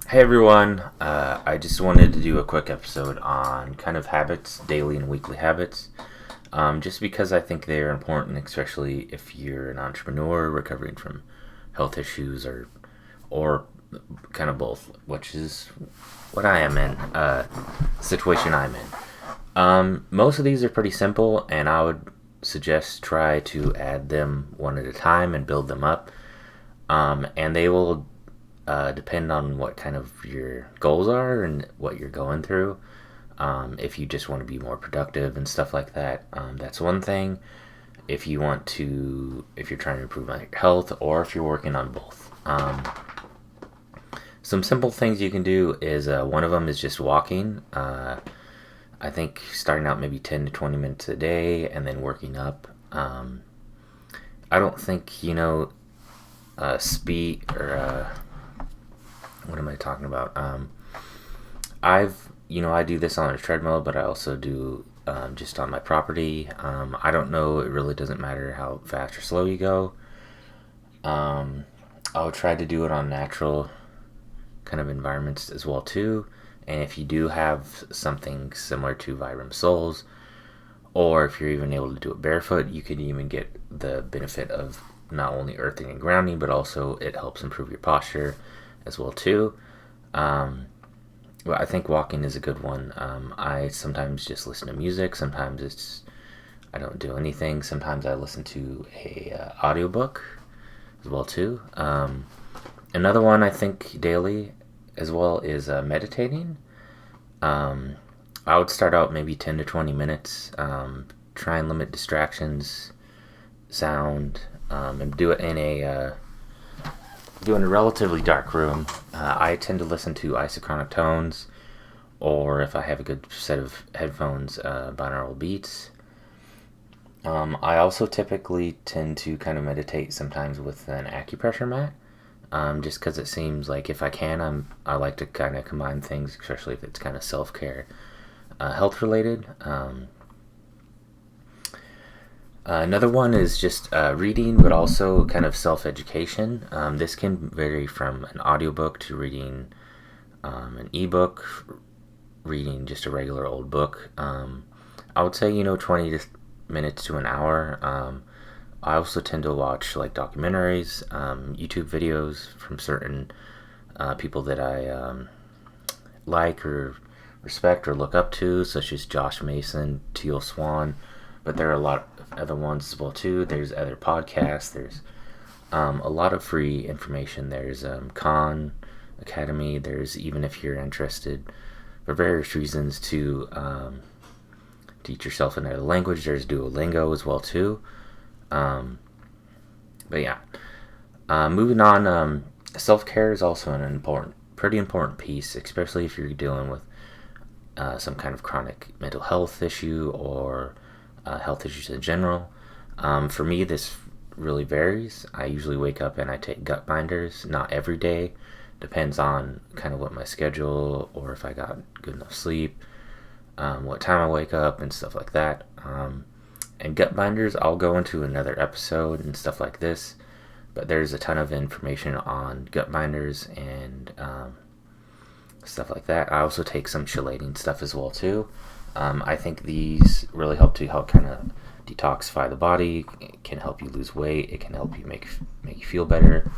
Hey everyone, I just wanted to do a quick episode on kind of habits, daily and weekly habits, just because I think they're important, especially if you're an entrepreneur recovering from health issues or kind of both, which is what I am in, situation I'm in. Most of these are pretty simple, and I would suggest try to add them one at a time and build them up, and they will depend on what kind of your goals are and what you're going through. If you just want to be more productive and stuff like that, that's one thing. If you're trying to improve on your health, or if you're working on both. Some simple things you can do is one of them is just walking. I think starting out maybe 10 to 20 minutes a day and then working up. I don't think, speed or what am I talking about? I do this on a treadmill, but I also do just on my property. I don't know. It really doesn't matter how fast or slow you go. I'll try to do it on natural kind of environments as well too. And if you do have something similar to Vibram Soles, or if you're even able to do it barefoot, you can even get the benefit of not only earthing and grounding, but also it helps improve your posture as well too. Well, I think walking is a good one. I sometimes just listen to music. Sometimes I don't do anything. Sometimes I listen to a audiobook as well too. Another one I think daily as well is meditating. I would start out maybe 10 to 20 minutes. Try and limit distractions, sound, and do it in a relatively dark room. I tend to listen to isochronic tones, or if I have a good set of headphones, binaural beats. I also typically tend to kind of meditate sometimes with an acupressure mat, just because it seems like if I can, I like to kind of combine things, especially if it's kind of self-care, health related. Another one is just reading, but also kind of self-education. This can vary from an audiobook to reading an ebook, reading just a regular old book. I would say 20 minutes to an hour. I also tend to watch like documentaries, YouTube videos from certain people that I like or respect or look up to, such as Josh Mason, Teal Swan. But there are a lot of other ones as well too. There's other podcasts. There's a lot of free information. There's Khan Academy. There's, even if you're interested for various reasons to teach yourself another language, there's Duolingo as well too. But yeah, moving on. Self-care is also pretty important piece, especially if you're dealing with some kind of chronic mental health issue or health issues in general. For me, this really varies. I usually wake up and I take gut binders, not every day. Depends on kind of what my schedule, or if I got good enough sleep, what time I wake up and stuff like that. And gut binders, I'll go into another episode and stuff like this, but there's a ton of information on gut binders and stuff like that. I also take some chelating stuff as well too. I think these really help kind of detoxify the body. It can help you lose weight. It can help you make you feel better.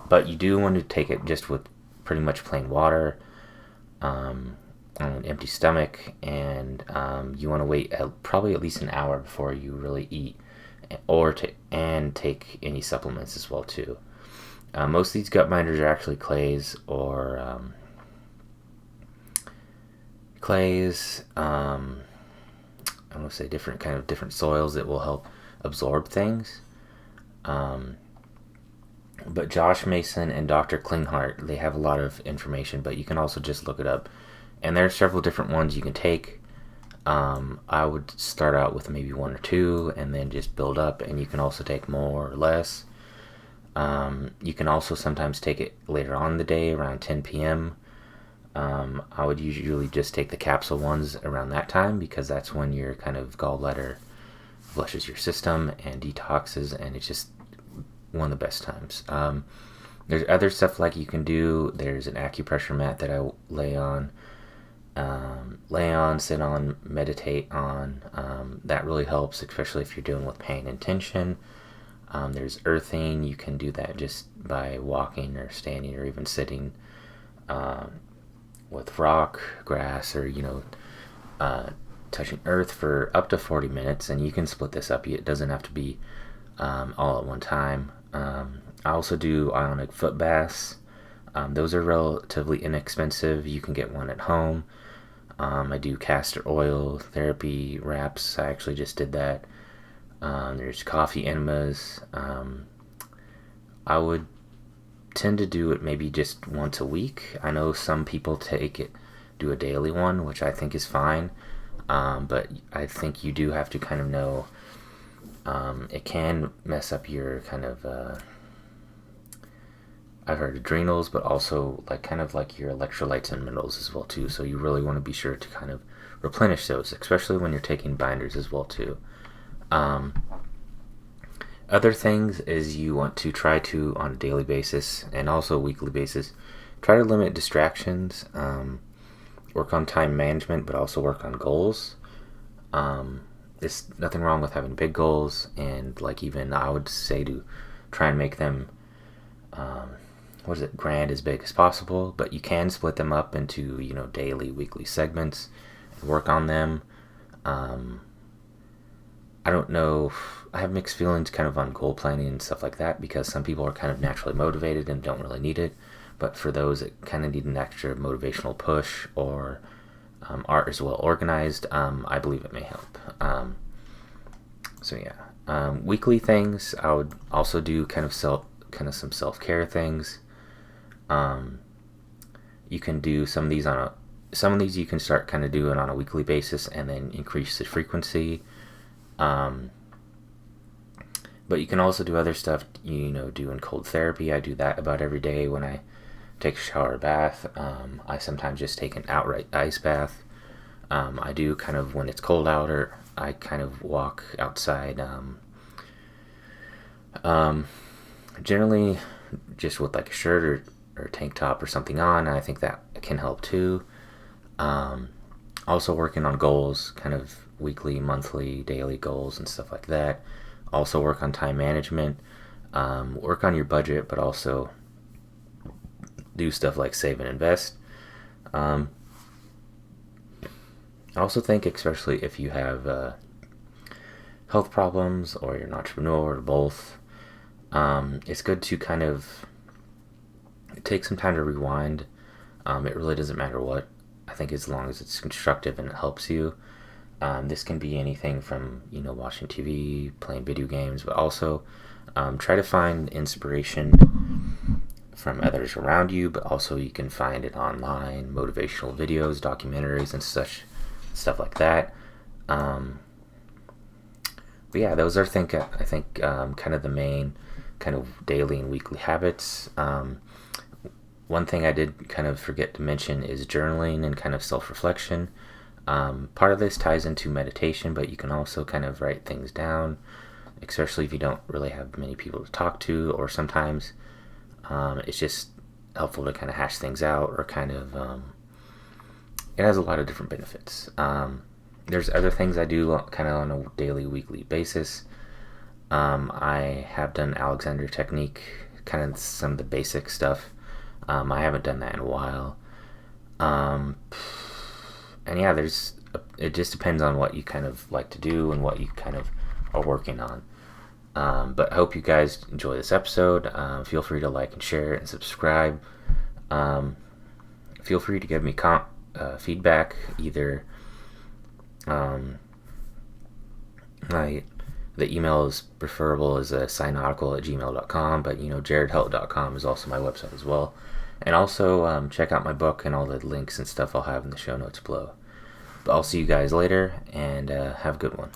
But you do want to take it just with pretty much plain water, on an empty stomach, and you want to wait probably at least an hour before you really eat, and take any supplements as well too. Most of these gut binders are actually clays or I want to say different soils that will help absorb things. But Josh Mason and Dr. Klinghardt, they have a lot of information, but you can also just look it up. And there are several different ones you can take. I would start out with maybe one or two and then just build up, and you can also take more or less. You can also sometimes take it later on in the day around 10 p.m. I would usually just take the capsule ones around that time, because that's when your kind of gallbladder flushes your system and detoxes, and it's just one of the best times. There's other stuff like you can do. There's an acupressure mat that I lay on, sit on, meditate on. That really helps, especially if you're dealing with pain and tension. There's earthing. You can do that just by walking or standing or even sitting with rock, grass, or touching earth for up to 40 minutes. And you can split this up. It doesn't have to be all at one time. I also do ionic foot baths. Those are relatively inexpensive. You can get one at home. I do castor oil therapy wraps. I actually just did that. There's coffee enemas. I would tend to do it maybe just once a week. I know some people do a daily one, which I think is fine. But I think you do have to kind of know it can mess up your kind of I've heard adrenals, but also kind of like your electrolytes and minerals as well too. So you really want to be sure to kind of replenish those, especially when you're taking binders as well too. Other things is you want to try to, on a daily basis and also a weekly basis, try to limit distractions, work on time management, but also work on goals. There's nothing wrong with having big goals, and even I would say to try and make them grand as big as possible, but you can split them up into daily, weekly segments and work on them. I don't know, I have mixed feelings kind of on goal planning and stuff like that, because some people are kind of naturally motivated and don't really need it, but for those that kind of need an extra motivational push or art is well organized, I believe it may help. Weekly things, I would also do kind of some self-care things. You can do some of these you can start kind of doing on a weekly basis and then increase the frequency. But you can also do other stuff, doing cold therapy. I do that about every day when I take a shower or bath. I sometimes just take an outright ice bath. I do kind of, when it's cold out, or I kind of walk outside, generally just with a shirt or a tank top or something on. I think that can help too. Also working on goals, kind of weekly, monthly, daily goals and stuff like that. Also work on time management, work on your budget, but also do stuff like save and invest. I also think, especially if you have health problems or you're an entrepreneur or both, it's good to kind of take some time to rewind. It really doesn't matter what. I think as long as it's constructive and it helps you. This can be anything from watching TV, playing video games, but also try to find inspiration from others around you, but also you can find it online, motivational videos, documentaries, and stuff like that. But yeah, those are I think kind of the main kind of daily and weekly habits. One thing I did kind of forget to mention is journaling and kind of self-reflection. Part of this ties into meditation, but you can also kind of write things down, especially if you don't really have many people to talk to, or sometimes it's just helpful to kind of hash things out, or kind of it has a lot of different benefits. There's other things I do kind of on a daily, weekly basis. I have done Alexander Technique, kind of some of the basic stuff. I haven't done that in a while. And yeah, it just depends on what you kind of like to do and what you kind of are working on. But I hope you guys enjoy this episode. Feel free to like and share and subscribe. Feel free to give me feedback, either the email is preferable as a signarticle@gmail.com, but jaredhelt.com is also my website as well. And also check out my book, and all the links and stuff I'll have in the show notes below. But I'll see you guys later, and have a good one.